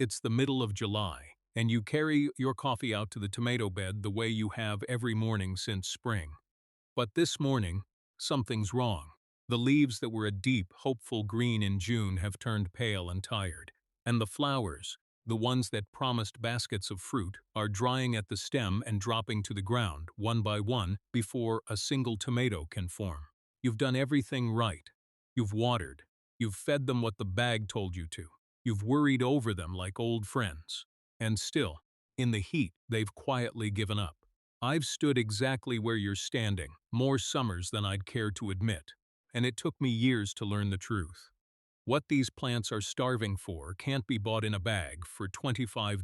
It's the middle of July, and you carry your coffee out to the tomato bed the way you have every morning since spring. But this morning, something's wrong. The leaves that were a deep, hopeful green in June have turned pale and tired, and the flowers, the ones that promised baskets of fruit, are drying at the stem and dropping to the ground, one by one, before a single tomato can form. You've done everything right. You've watered. You've fed them what the bag told you to. You've worried over them like old friends. And still, in the heat, they've quietly given up. I've stood exactly where you're standing, more summers than I'd care to admit, and it took me years to learn the truth. What these plants are starving for can't be bought in a bag for $25.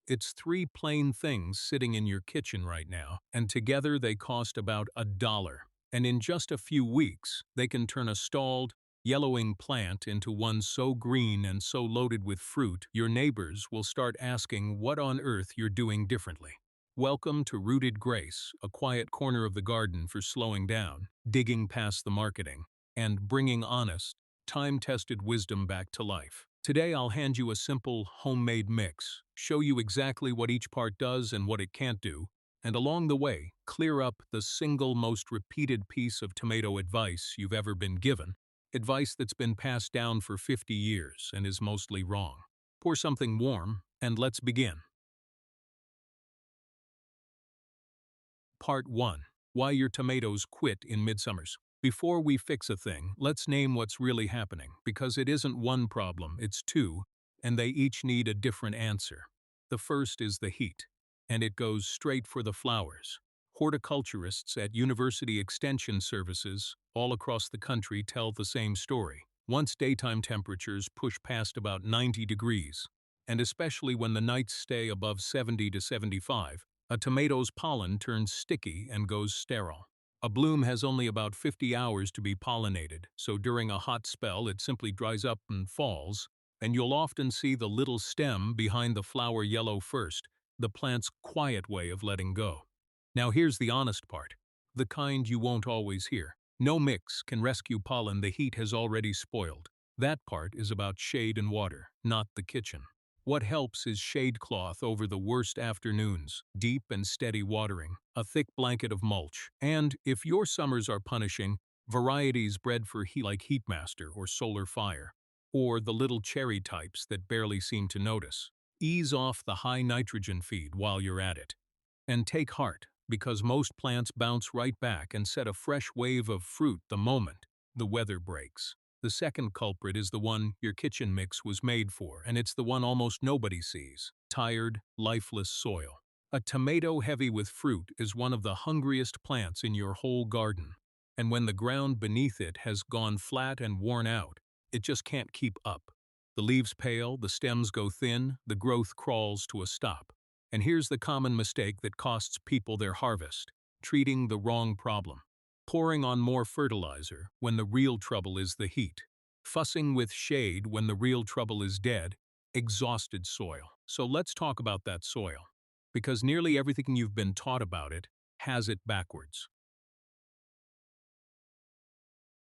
It's three plain things sitting in your kitchen right now, and together they cost about $1. And in just a few weeks, they can turn a stalled, yellowing plant into one so green and so loaded with fruit, your neighbors will start asking what on earth you're doing differently. Welcome to Rooted Grace, a quiet corner of the garden for slowing down, digging past the marketing, and bringing honest, time-tested wisdom back to life. Today I'll hand you a simple, homemade mix, show you exactly what each part does and what it can't do, and along the way, clear up the single most repeated piece of tomato advice you've ever been given, advice that's been passed down for 50 years and is mostly wrong. Pour something warm, and let's begin. Part 1. Why your tomatoes quit in midsummers. Before we fix a thing, let's name what's really happening, because it isn't one problem, it's two, and they each need a different answer. The first is the heat, and it goes straight for the flowers. Horticulturists at university extension services all across the country tell the same story. Once daytime temperatures push past about 90 degrees, and especially when the nights stay above 70 to 75, a tomato's pollen turns sticky and goes sterile. A bloom has only about 50 hours to be pollinated, so during a hot spell it simply dries up and falls, and you'll often see the little stem behind the flower yellow first, the plant's quiet way of letting go. Now here's the honest part, the kind you won't always hear. No mix can rescue pollen the heat has already spoiled. That part is about shade and water, not the kitchen. What helps is shade cloth over the worst afternoons, deep and steady watering, a thick blanket of mulch, and, if your summers are punishing, varieties bred for heat like Heatmaster or Solar Fire, or the little cherry types that barely seem to notice. Ease off the high nitrogen feed while you're at it. And take heart, because most plants bounce right back and set a fresh wave of fruit the moment the weather breaks. The second culprit is the one your kitchen mix was made for, and it's the one almost nobody sees: tired, lifeless soil. A tomato heavy with fruit is one of the hungriest plants in your whole garden, and when the ground beneath it has gone flat and worn out, it just can't keep up. The leaves pale, the stems go thin, the growth crawls to a stop. And here's the common mistake that costs people their harvest: treating the wrong problem. Pouring on more fertilizer when the real trouble is the heat. Fussing with shade when the real trouble is dead, exhausted soil. So let's talk about that soil, because nearly everything you've been taught about it has it backwards.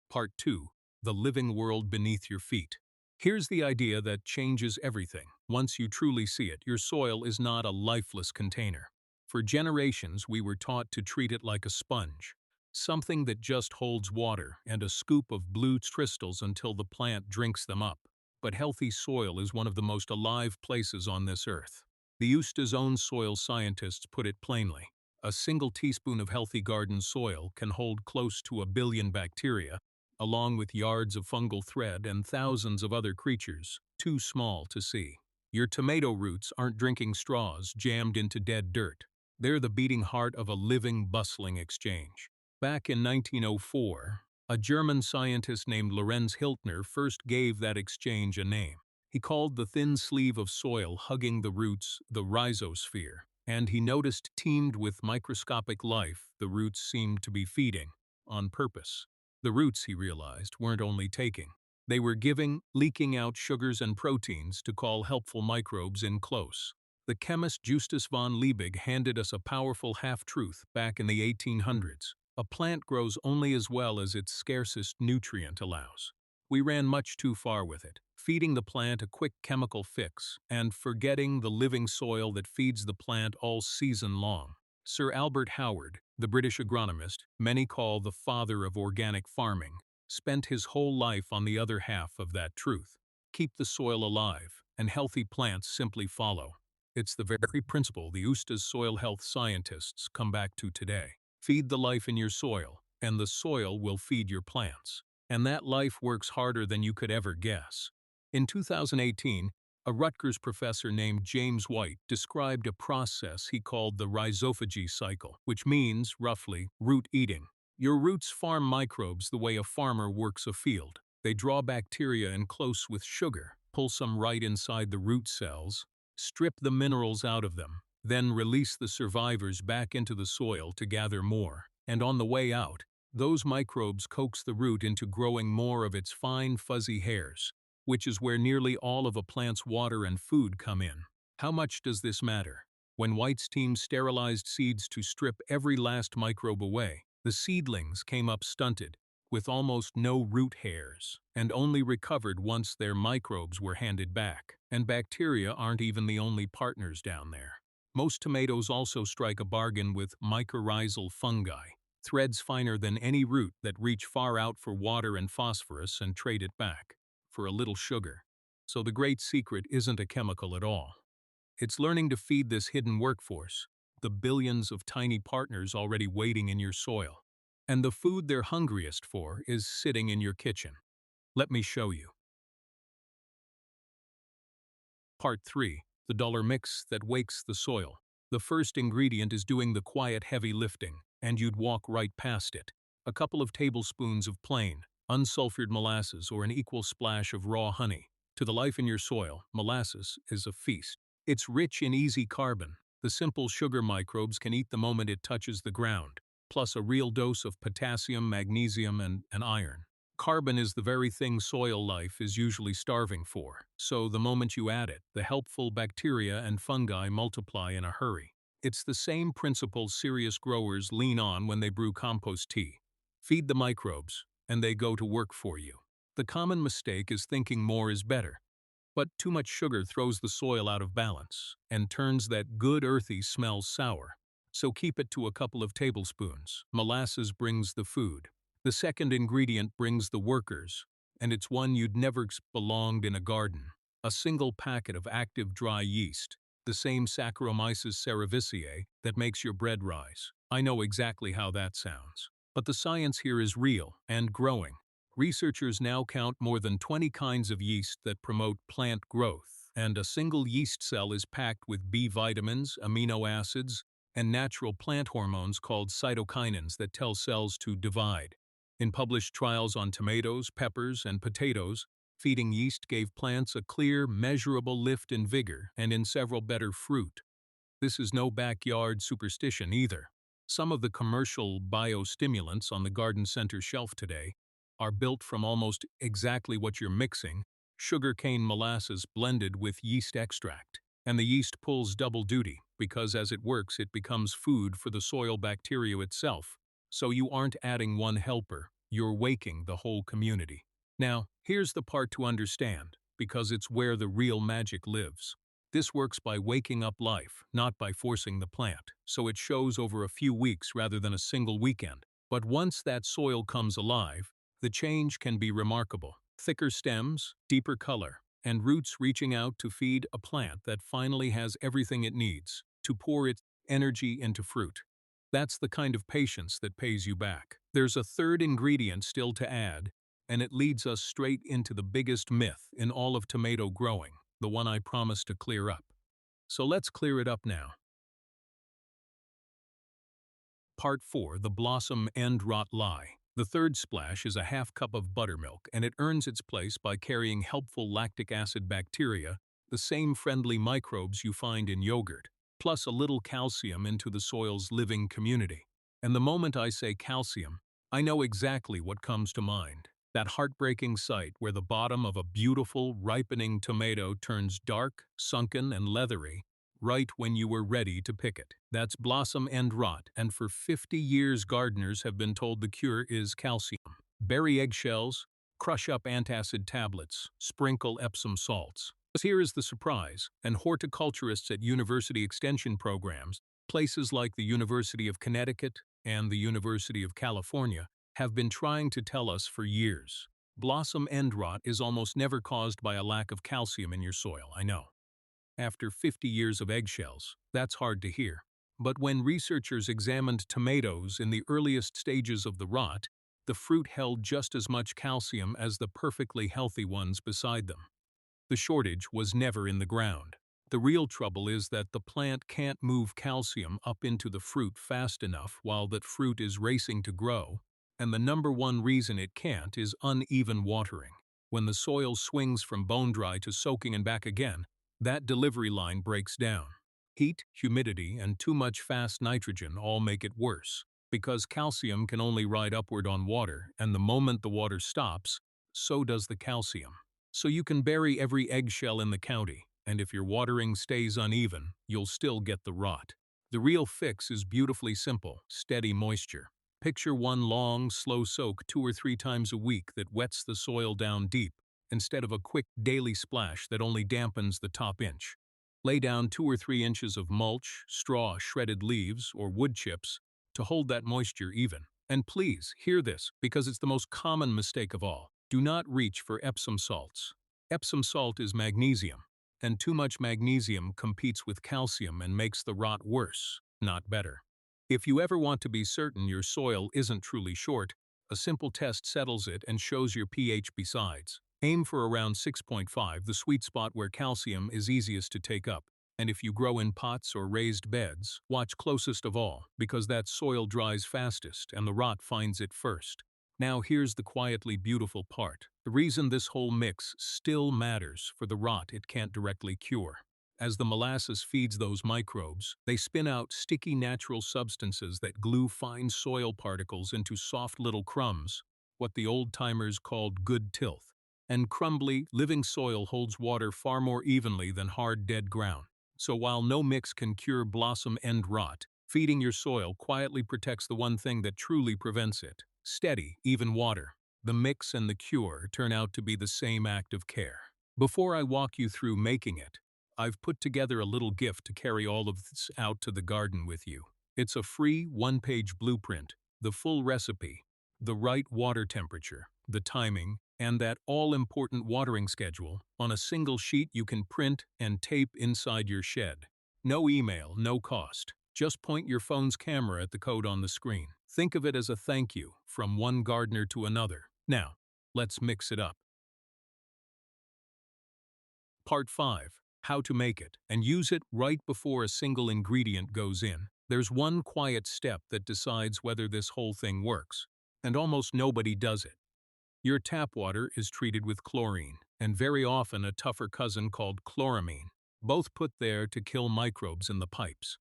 Part 2. The living world beneath your feet. Here's the idea that changes everything. Once you truly see it, your soil is not a lifeless container. For generations, we were taught to treat it like a sponge, something that just holds water and a scoop of blue crystals until the plant drinks them up. But healthy soil is one of the most alive places on this earth. The USDA's own soil scientists put it plainly: a single teaspoon of healthy garden soil can hold close to 1 billion bacteria, along with yards of fungal thread and thousands of other creatures, too small to see. Your tomato roots aren't drinking straws jammed into dead dirt. They're the beating heart of a living, bustling exchange. Back in 1904, a German scientist named Lorenz Hiltner first gave that exchange a name. He called the thin sleeve of soil hugging the roots the rhizosphere, and he noticed teemed with microscopic life the roots seemed to be feeding, on purpose. The roots, he realized, weren't only taking. They were giving, leaking out sugars and proteins to call helpful microbes in close. The chemist Justus von Liebig handed us a powerful half-truth back in the 1800s. A plant grows only as well as its scarcest nutrient allows. We ran much too far with it, feeding the plant a quick chemical fix and forgetting the living soil that feeds the plant all season long. Sir Albert Howard, the British agronomist, many call the father of organic farming, spent his whole life on the other half of that truth. Keep the soil alive, and healthy plants simply follow. It's the very principle the USDA's soil health scientists come back to today. Feed the life in your soil, and the soil will feed your plants. And that life works harder than you could ever guess. In 2018, a Rutgers professor named James White described a process he called the rhizophagy cycle, which means, roughly, root eating. Your roots farm microbes the way a farmer works a field. They draw bacteria in close with sugar, pull some right inside the root cells, strip the minerals out of them, then release the survivors back into the soil to gather more. And on the way out, those microbes coax the root into growing more of its fine, fuzzy hairs, which is where nearly all of a plant's water and food come in. How much does this matter? When White's team sterilized seeds to strip every last microbe away, the seedlings came up stunted, with almost no root hairs, and only recovered once their microbes were handed back. And bacteria aren't even the only partners down there. Most tomatoes also strike a bargain with mycorrhizal fungi, threads finer than any root that reach far out for water and phosphorus and trade it back for a little sugar. So the great secret isn't a chemical at all. It's learning to feed this hidden workforce, the billions of tiny partners already waiting in your soil. And the food they're hungriest for is sitting in your kitchen. Let me show you. Part 3. The dollar mix that wakes the soil. The first ingredient is doing the quiet heavy lifting, and you'd walk right past it. A couple of tablespoons of plain, unsulfured molasses or an equal splash of raw honey. To the life in your soil, molasses is a feast. It's rich in easy carbon. The simple sugar microbes can eat the moment it touches the ground, plus a real dose of potassium, magnesium, and iron. Carbon is the very thing soil life is usually starving for, so the moment you add it, the helpful bacteria and fungi multiply in a hurry. It's the same principle serious growers lean on when they brew compost tea. Feed the microbes, and they go to work for you. The common mistake is thinking more is better. But too much sugar throws the soil out of balance and turns that good earthy smell sour. So keep it to a couple of tablespoons. Molasses brings the food. The second ingredient brings the workers, and it's one you'd never expect belonged in a garden. A single packet of active dry yeast, the same Saccharomyces cerevisiae that makes your bread rise. I know exactly how that sounds. But the science here is real and growing. Researchers now count more than 20 kinds of yeast that promote plant growth, and a single yeast cell is packed with B vitamins, amino acids, and natural plant hormones called cytokinins that tell cells to divide. In published trials on tomatoes, peppers, and potatoes, feeding yeast gave plants a clear, measurable lift in vigor and in several better fruit. This is no backyard superstition either. Some of the commercial biostimulants on the garden center shelf today are built from almost exactly what you're mixing, sugarcane molasses blended with yeast extract. And the yeast pulls double duty, because as it works it becomes food for the soil bacteria itself. So you aren't adding one helper, you're waking the whole community. Now, here's the part to understand, because it's where the real magic lives. This works by waking up life, not by forcing the plant, so it shows over a few weeks rather than a single weekend. But once that soil comes alive, the change can be remarkable. Thicker stems, deeper color, and roots reaching out to feed a plant that finally has everything it needs to pour its energy into fruit. That's the kind of patience that pays you back. There's a third ingredient still to add, and it leads us straight into the biggest myth in all of tomato growing, the one I promised to clear up. So let's clear it up now. Part 4. The Blossom End Rot Lie. The third splash is a half cup of buttermilk, and it earns its place by carrying helpful lactic acid bacteria, the same friendly microbes you find in yogurt, plus a little calcium into the soil's living community. And the moment I say calcium, I know exactly what comes to mind. That heartbreaking sight where the bottom of a beautiful, ripening tomato turns dark, sunken, and leathery, right when you were ready to pick it. That's blossom end rot, and for 50 years gardeners have been told the cure is calcium. Berry eggshells, Crush up antacid tablets, sprinkle Epsom salts. But here is the surprise, and horticulturists at university extension programs, places like the University of Connecticut and the University of California, have been trying to tell us for years. Blossom end rot is almost never caused by a lack of calcium in your soil, I know. After 50 years of eggshells, that's hard to hear. But when researchers examined tomatoes in the earliest stages of the rot, the fruit held just as much calcium as the perfectly healthy ones beside them. The shortage was never in the ground. The real trouble is that the plant can't move calcium up into the fruit fast enough while that fruit is racing to grow, and the number one reason it can't is uneven watering. When the soil swings from bone dry to soaking and back again, that delivery line breaks down. Heat, humidity, and too much fast nitrogen all make it worse, because calcium can only ride upward on water, and the moment the water stops, so does the calcium. So you can bury every eggshell in the county, and if your watering stays uneven, you'll still get the rot. The real fix is beautifully simple: steady moisture. Picture one long, slow soak 2 or 3 times a week that wets the soil down deep, instead of a quick daily splash that only dampens the top inch. Lay down 2 or 3 inches of mulch, straw, shredded leaves, or wood chips to hold that moisture even. And please, hear this, because it's the most common mistake of all. Do not reach for Epsom salts. Epsom salt is magnesium, and too much magnesium competes with calcium and makes the rot worse, not better. If you ever want to be certain your soil isn't truly short, a simple test settles it and shows your pH besides. Aim for around 6.5, the sweet spot where calcium is easiest to take up. And if you grow in pots or raised beds, watch closest of all, because that soil dries fastest and the rot finds it first. Now here's the quietly beautiful part. The reason this whole mix still matters for the rot it can't directly cure. As the molasses feeds those microbes, they spin out sticky natural substances that glue fine soil particles into soft little crumbs, what the old-timers called good tilth. And crumbly, living soil holds water far more evenly than hard, dead ground. So while no mix can cure blossom end rot, feeding your soil quietly protects the one thing that truly prevents it: steady, even water. The mix and the cure turn out to be the same act of care. Before I walk you through making it, I've put together a little gift to carry all of this out to the garden with you. It's a free one-page blueprint, the full recipe, the right water temperature, the timing, and that all-important watering schedule on a single sheet you can print and tape inside your shed. No email, no cost. Just point your phone's camera at the code on the screen. Think of it as a thank you from one gardener to another. Now, let's mix it up. Part 5. How to make it, and use it right before a single ingredient goes in. There's one quiet step that decides whether this whole thing works, and almost nobody does it. Your tap water is treated with chlorine, and very often a tougher cousin called chloramine, both put there to kill microbes in the pipes.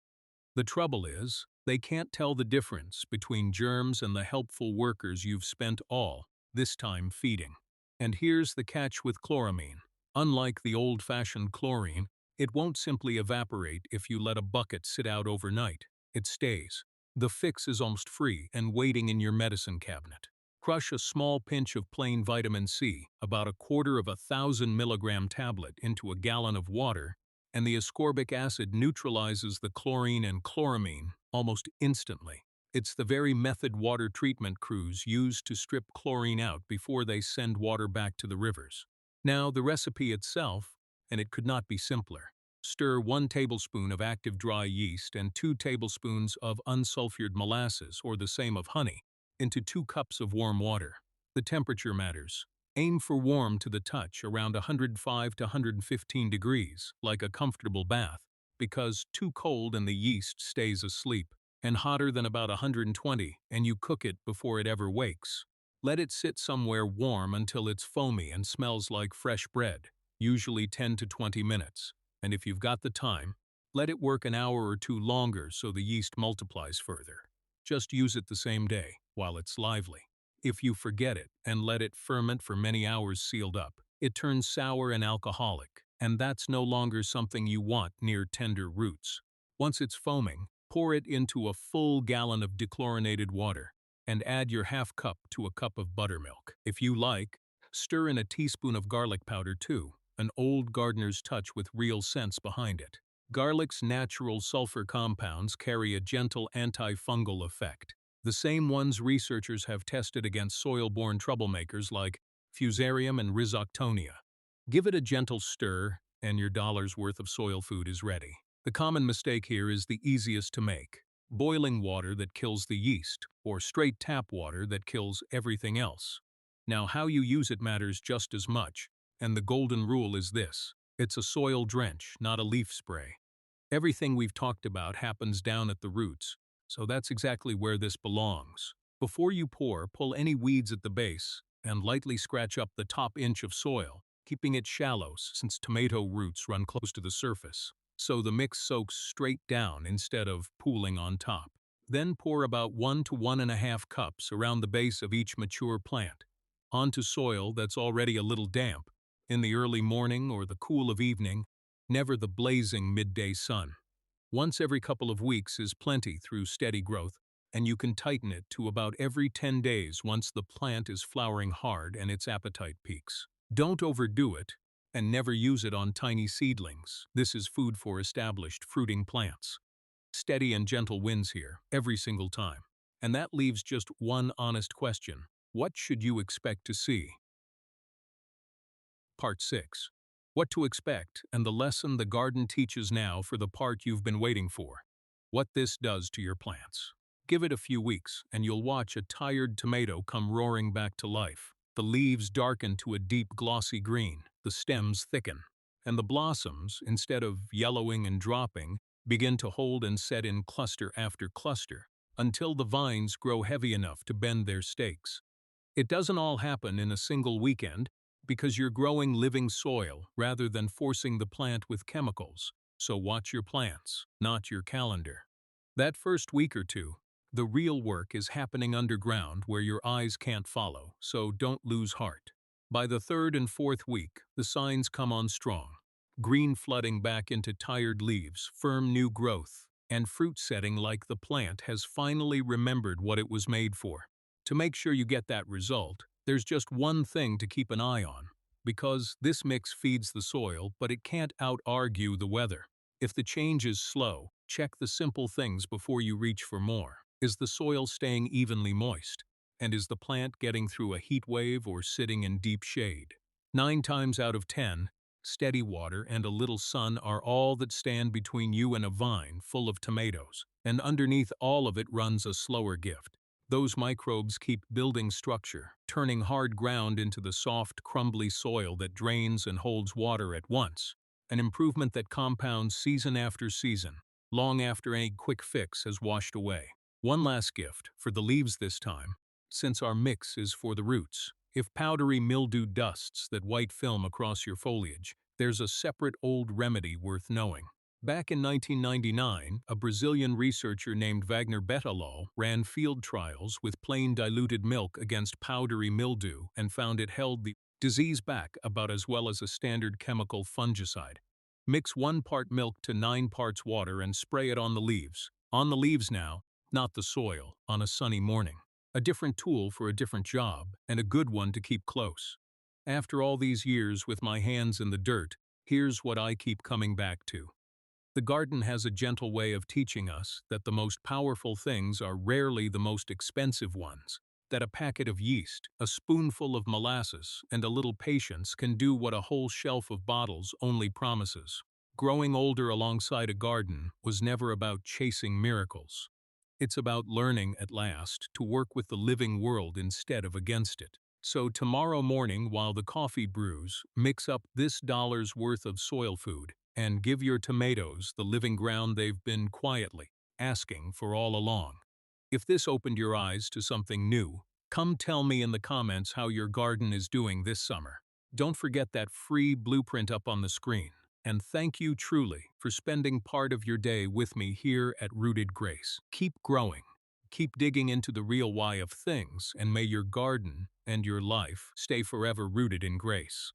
The trouble is, they can't tell the difference between germs and the helpful workers you've spent all this time feeding. And here's the catch with chloramine. Unlike the old-fashioned chlorine, it won't simply evaporate if you let a bucket sit out overnight. It stays. The fix is almost free and waiting in your medicine cabinet. Crush a small pinch of plain vitamin C, about 1/4 milligram tablet, into a gallon of water, and the ascorbic acid neutralizes the chlorine and chloramine almost instantly. It's the very method water treatment crews use to strip chlorine out before they send water back to the rivers. Now, the recipe itself, and it could not be simpler. Stir 1 tablespoon of active dry yeast and 2 tablespoons of unsulfured molasses, or the same of honey, into 2 cups of warm water. The temperature matters. Aim for warm to the touch, around 105 to 115 degrees, like a comfortable bath, because too cold and the yeast stays asleep, and hotter than about 120, and you cook it before it ever wakes. Let it sit somewhere warm until it's foamy and smells like fresh bread, usually 10 to 20 minutes. And if you've got the time, let it work an hour or two longer so the yeast multiplies further. Just use it the same day, while it's lively. If you forget it and let it ferment for many hours sealed up, it turns sour and alcoholic, and that's no longer something you want near tender roots. Once it's foaming, pour it into a full gallon of dechlorinated water, and add your half cup to a cup of buttermilk. If you like, Stir in a teaspoon of garlic powder too, an old gardener's touch with real sense behind it. Garlic's natural sulfur compounds carry a gentle antifungal effect, the same ones researchers have tested against soil-borne troublemakers like Fusarium and Rhizoctonia. Give it a gentle stir, and your dollar's worth of soil food is ready. The common mistake here is the easiest to make: boiling water that kills the yeast, or straight tap water that kills everything else. Now, how you use it matters just as much, and the golden rule is this: it's a soil drench, not a leaf spray. Everything we've talked about happens down at the roots, so that's exactly where this belongs. Before you pour, pull any weeds at the base and lightly scratch up the top inch of soil, keeping it shallow since tomato roots run close to the surface, so the mix soaks straight down instead of pooling on top. Then pour about 1 to 1.5 cups around the base of each mature plant, onto soil that's already a little damp, in the early morning or the cool of evening, never the blazing midday sun. Once every couple of weeks is plenty through steady growth, and you can tighten it to about every 10 days once the plant is flowering hard and its appetite peaks. Don't overdo it, and never use it on tiny seedlings. This is food for established fruiting plants. Steady and gentle wins here, every single time. And that leaves just one honest question: what should you expect to see? Part 6. What to expect, and the lesson the garden teaches now for the part you've been waiting for. What this does to your plants. Give it a few weeks, and you'll watch a tired tomato come roaring back to life. The leaves darken to a deep glossy green, the stems thicken, and the blossoms, instead of yellowing and dropping, begin to hold and set in cluster after cluster, until the vines grow heavy enough to bend their stakes. It doesn't all happen in a single weekend, because you're growing living soil rather than forcing the plant with chemicals, so watch your plants, not your calendar. That first week or two, the real work is happening underground where your eyes can't follow, so don't lose heart. By the third and fourth week, the signs come on strong: green flooding back into tired leaves, firm new growth, and fruit setting like the plant has finally remembered what it was made for. To make sure you get that result, there's just one thing to keep an eye on, because this mix feeds the soil, but it can't out-argue the weather. If the change is slow, check the simple things before you reach for more. Is the soil staying evenly moist? And is the plant getting through a heat wave or sitting in deep shade? 9 times out of 10, steady water and a little sun are all that stand between you and a vine full of tomatoes, and underneath all of it runs a slower gift. Those microbes keep building structure, turning hard ground into the soft, crumbly soil that drains and holds water at once, an improvement that compounds season after season, long after any quick fix has washed away. One last gift, for the leaves this time, since our mix is for the roots. If powdery mildew dusts that white film across your foliage, there's a separate old remedy worth knowing. Back in 1999, a Brazilian researcher named Wagner Betalol ran field trials with plain diluted milk against powdery mildew and found it held the disease back about as well as a standard chemical fungicide. Mix 1 part milk to 9 parts water and spray it on the leaves. On the leaves now, not the soil, on a sunny morning. A different tool for a different job, and a good one to keep close. After all these years with my hands in the dirt, here's what I keep coming back to. The garden has a gentle way of teaching us that the most powerful things are rarely the most expensive ones, that a packet of yeast, a spoonful of molasses, and a little patience can do what a whole shelf of bottles only promises. Growing older alongside a garden was never about chasing miracles. It's about learning, at last, to work with the living world instead of against it. So tomorrow morning, while the coffee brews, mix up this dollar's worth of soil food and give your tomatoes the living ground they've been quietly asking for all along. If this opened your eyes to something new, come tell me in the comments how your garden is doing this summer. Don't forget that free blueprint up on the screen. And thank you truly for spending part of your day with me here at Rooted Grace. Keep growing, keep digging into the real why of things, and may your garden and your life stay forever rooted in grace.